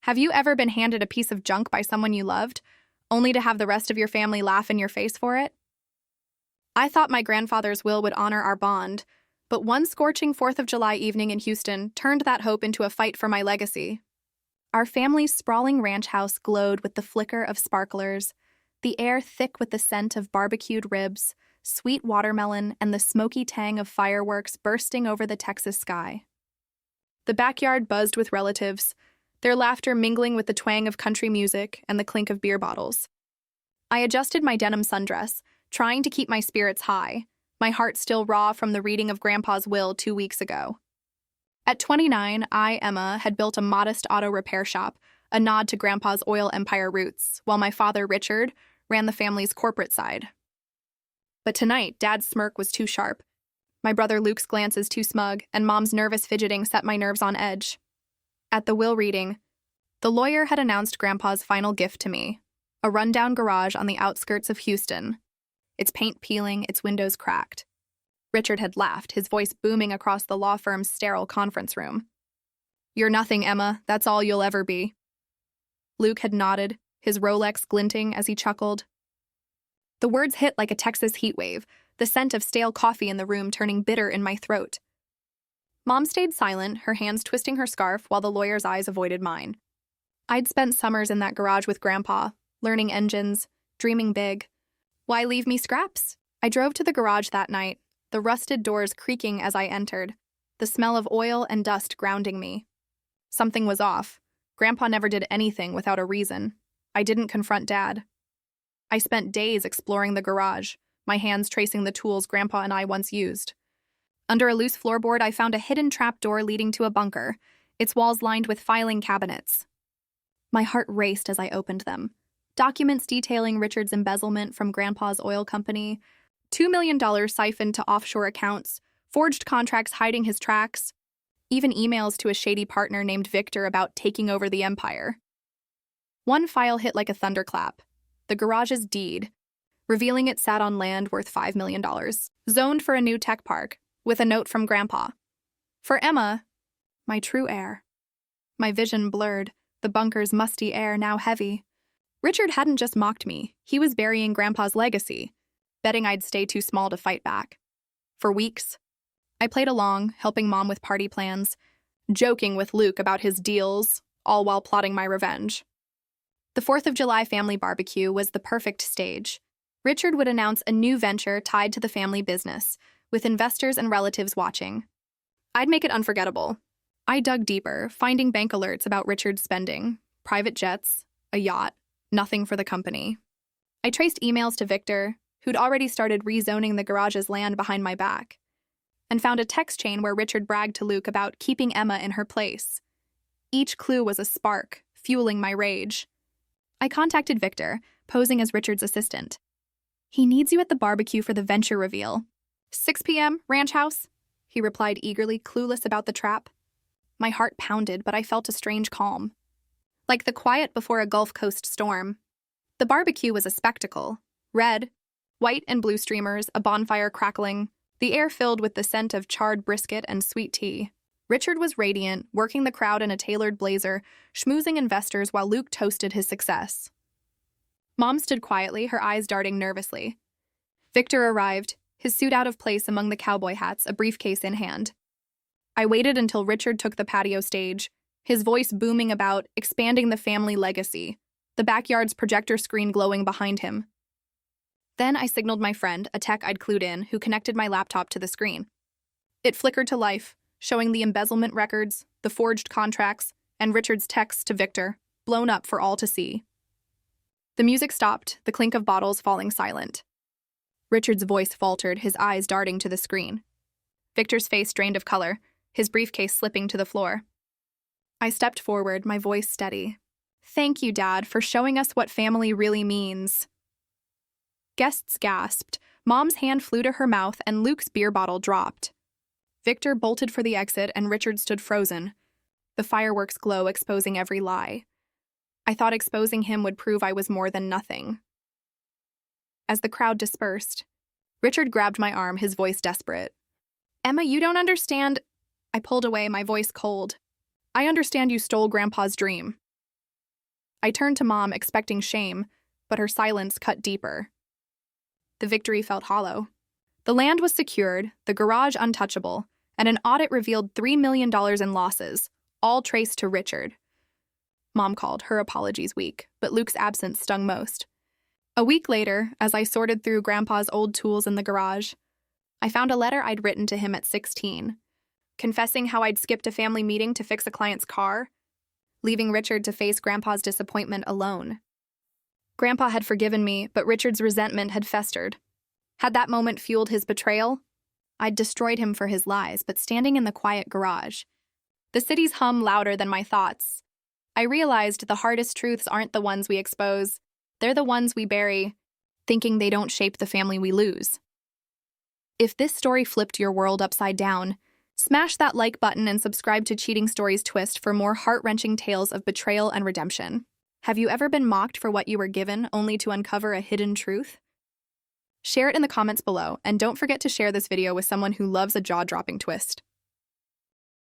Have you ever been handed a piece of junk by someone you loved, only to have the rest of your family laugh in your face for it? I thought my grandfather's will would honor our bond, but one scorching 4th of July evening in Houston turned that hope into a fight for my legacy. Our family's sprawling ranch house glowed with the flicker of sparklers, the air thick with the scent of barbecued ribs, sweet watermelon, and the smoky tang of fireworks bursting over the Texas sky. The backyard buzzed with relatives, their laughter mingling with the twang of country music and the clink of beer bottles. I adjusted my denim sundress, trying to keep my spirits high, my heart still raw from the reading of Grandpa's will 2 weeks ago. At 29, I, Emma, had built a modest auto repair shop, a nod to Grandpa's oil empire roots, while my father, Richard, ran the family's corporate side. But tonight, Dad's smirk was too sharp. My brother Luke's glances too smug, and Mom's nervous fidgeting set my nerves on edge. At the will reading, the lawyer had announced Grandpa's final gift to me, a rundown garage on the outskirts of Houston, its paint peeling, its windows cracked. Richard had laughed, his voice booming across the law firm's sterile conference room. "You're nothing, Emma. That's all you'll ever be." Luke had nodded, his Rolex glinting as he chuckled. The words hit like a Texas heat wave, the scent of stale coffee in the room turning bitter in my throat. Mom stayed silent, her hands twisting her scarf while the lawyer's eyes avoided mine. I'd spent summers in that garage with Grandpa, learning engines, dreaming big. Why leave me scraps? I drove to the garage that night, the rusted doors creaking as I entered, the smell of oil and dust grounding me. Something was off. Grandpa never did anything without a reason. I didn't confront Dad. I spent days exploring the garage, my hands tracing the tools Grandpa and I once used. Under a loose floorboard, I found a hidden trapdoor leading to a bunker, its walls lined with filing cabinets. My heart raced as I opened them. Documents detailing Richard's embezzlement from Grandpa's oil company, $2 million siphoned to offshore accounts, forged contracts hiding his tracks, even emails to a shady partner named Victor about taking over the empire. One file hit like a thunderclap, the garage's deed, revealing it sat on land worth $5 million, zoned for a new tech park, with a note from Grandpa. For Emma, my true heir. My vision blurred, the bunker's musty air now heavy. Richard hadn't just mocked me, he was burying Grandpa's legacy, betting I'd stay too small to fight back. For weeks, I played along, helping Mom with party plans, joking with Luke about his deals, all while plotting my revenge. The 4th of July family barbecue was the perfect stage. Richard would announce a new venture tied to the family business, with investors and relatives watching. I'd make it unforgettable. I dug deeper, finding bank alerts about Richard's spending, private jets, a yacht, nothing for the company. I traced emails to Victor, who'd already started rezoning the garage's land behind my back, and found a text chain where Richard bragged to Luke about keeping Emma in her place. Each clue was a spark, fueling my rage. I contacted Victor, posing as Richard's assistant. "He needs you at the barbecue for the venture reveal. 6 p.m., ranch house," he replied eagerly, clueless about the trap. My heart pounded, but I felt a strange calm. Like the quiet before a Gulf Coast storm. The barbecue was a spectacle. Red, white and blue streamers, a bonfire crackling, the air filled with the scent of charred brisket and sweet tea. Richard was radiant, working the crowd in a tailored blazer, schmoozing investors while Luke toasted his success. Mom stood quietly, her eyes darting nervously. Victor arrived, his suit out of place among the cowboy hats, a briefcase in hand. I waited until Richard took the patio stage, his voice booming about expanding the family legacy, the backyard's projector screen glowing behind him. Then I signaled my friend, a tech I'd clued in, who connected my laptop to the screen. It flickered to life, showing the embezzlement records, the forged contracts, and Richard's texts to Victor, blown up for all to see. The music stopped, the clink of bottles falling silent. Richard's voice faltered, his eyes darting to the screen. Victor's face drained of color, his briefcase slipping to the floor. I stepped forward, my voice steady. "Thank you, Dad, for showing us what family really means." Guests gasped, Mom's hand flew to her mouth, and Luke's beer bottle dropped. Victor bolted for the exit, and Richard stood frozen, the fireworks glow exposing every lie. I thought exposing him would prove I was more than nothing. As the crowd dispersed, Richard grabbed my arm, his voice desperate. "Emma, you don't understand." I pulled away, my voice cold. "I understand you stole Grandpa's dream. I turned to Mom, expecting shame, but her silence cut deeper. The victory felt hollow. The land was secured, the garage untouchable, and an audit revealed $3 million in losses, all traced to Richard. Mom called, her apologies weak, but Luke's absence stung most. A week later, as I sorted through Grandpa's old tools in the garage, I found a letter I'd written to him at 16, confessing how I'd skipped a family meeting to fix a client's car, leaving Richard to face Grandpa's disappointment alone. Grandpa had forgiven me, but Richard's resentment had festered. Had that moment fueled his betrayal? I'd destroyed him for his lies, but standing in the quiet garage, the city's hum louder than my thoughts, I realized the hardest truths aren't the ones we expose. They're the ones we bury, thinking they don't shape the family we lose. If this story flipped your world upside down, smash that like button and subscribe to Cheating Stories Twist for more heart-wrenching tales of betrayal and redemption. Have you ever been mocked for what you were given, only to uncover a hidden truth? Share it in the comments below, and don't forget to share this video with someone who loves a jaw-dropping twist.